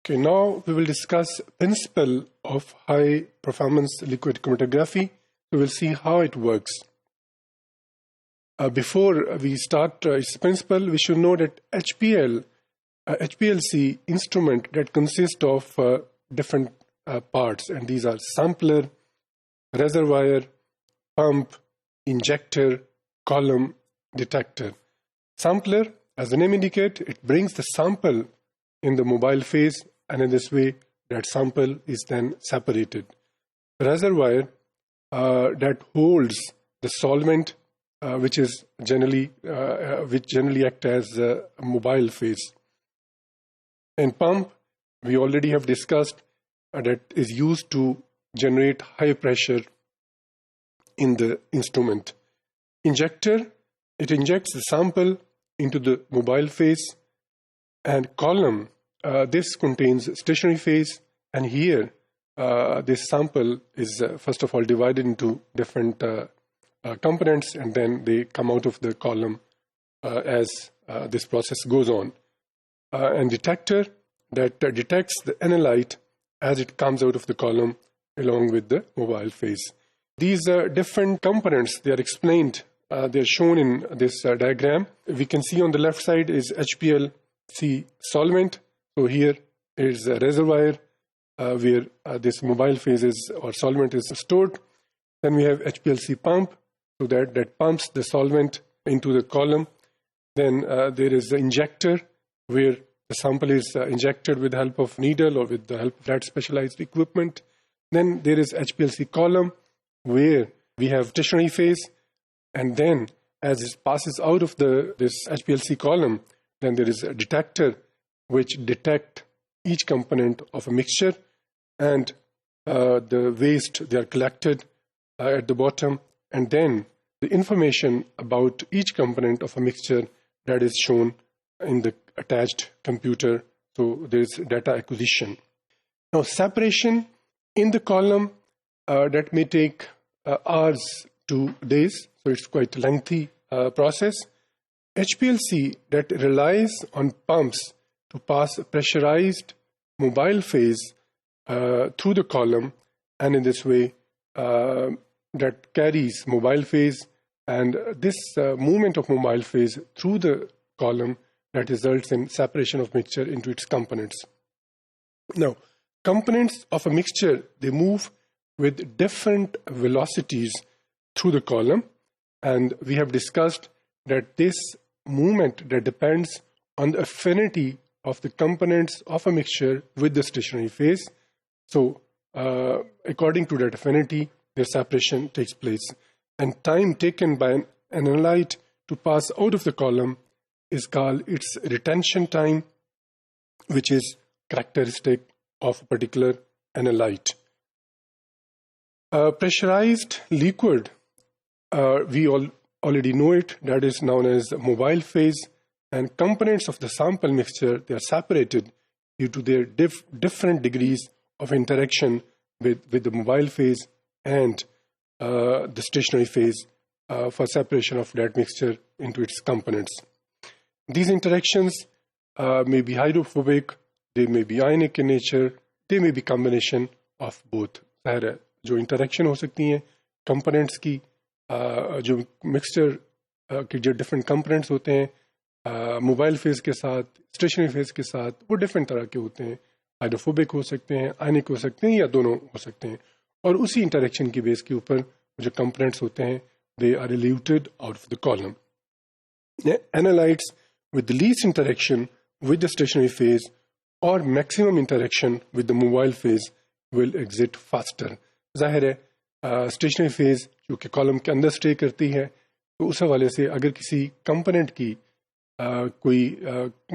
Okay, now we will discuss principle of high performance liquid chromatography. We will see how it works. Before we start its principle, we should know that HPLC instrument that consists of different parts, and these are sampler, reservoir, pump, injector, column, detector. Sampler, as the name indicates, it brings the sample in the mobile phase, and in this way that sample is then separated. Reservoir that holds the solvent which generally act as a mobile phase. And pump, we already have discussed, that is used to generate high pressure in the instrument. Injector, it injects the sample into the mobile phase. And column, this contains stationary phase, and here this sample is first of all divided into different components, and then they come out of the column as this process goes on. And detector, that detects the analyte as it comes out of the column along with the mobile phase. These different components, they are explained, they are shown in this diagram. We can see on the left side is HPLC solvent. So here is a reservoir where this mobile phase or solvent is stored. Then we have HPLC pump, so that pumps the solvent into the column. Then there is the injector, where the sample is injected with the help of needle or with the help of that specialized equipment. Then there is HPLC column, where we have stationary phase, and then as it passes out of this HPLC column, then there is a detector which detect each component of a mixture, and the waste, they are collected at the bottom, and then the information about each component of a mixture, that is shown in the attached computer. So there is data acquisition. Now separation in the column, that may take hours to days, so it's quite a lengthy process. HPLC, that relies on pumps to pass a pressurized mobile phase through the column, and in this way that carries mobile phase, and this movement of mobile phase through the column, that results in separation of mixture into its components. Now, components of a mixture, they move with different velocities through the column, and we have discussed that this movement, that depends on the affinity of the components of a mixture with the stationary phase. So according to that affinity, their separation takes place. And time taken by an analyte to pass out of the column is called its retention time, which is characteristic of a particular analyte. Pressurized liquid, we already know it, that is known as mobile phase, and components of the sample mixture, they are separated due to their different degrees of interaction with the mobile phase and the stationary phase for separation of that mixture into its components. These interactions may be hydrophobic, they may be ionic in nature, they may be combination of both. जो interaction हो सकती हैं components की, जो mixture के जो different components होते हैं मोबाइल फेज के साथ, स्टेशनरी फेज के साथ, वो डिफरेंट तरह के होते हैं. हाइड्रोफोबिक हो सकते हैं, आयनिक हो सकते हैं, या दोनों हो सकते हैं. और उसी इंटरेक्शन की बेस के ऊपर जो कंपोनेंट्स होते हैं, they are eluted out of the column. Analytes with the least interaction with the stationary phase or maximum interaction with the mobile phase will exit faster. जाहिर है स्टेशनरी फेज जो कि कॉलम के अंदर स्टे करती है, तो उस हवाले से अगर किसी कंपोनेंट की कोई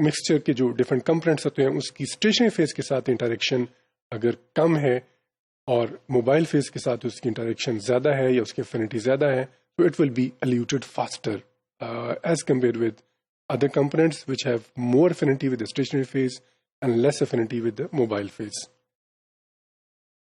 मिक्सचर के जो डिफरेंट कंपोनेंट्स होते हैं उसकी स्टेशनरी फेज के साथ इंटरेक्शन अगर कम है और मोबाइल फेज के साथ उसकी इंटरेक्शन ज़्यादा है या उसकी एफिनिटी ज़्यादा है, तो it will be eluted faster as compared with other components which have more affinity with the stationary phase and less affinity with the mobile phase.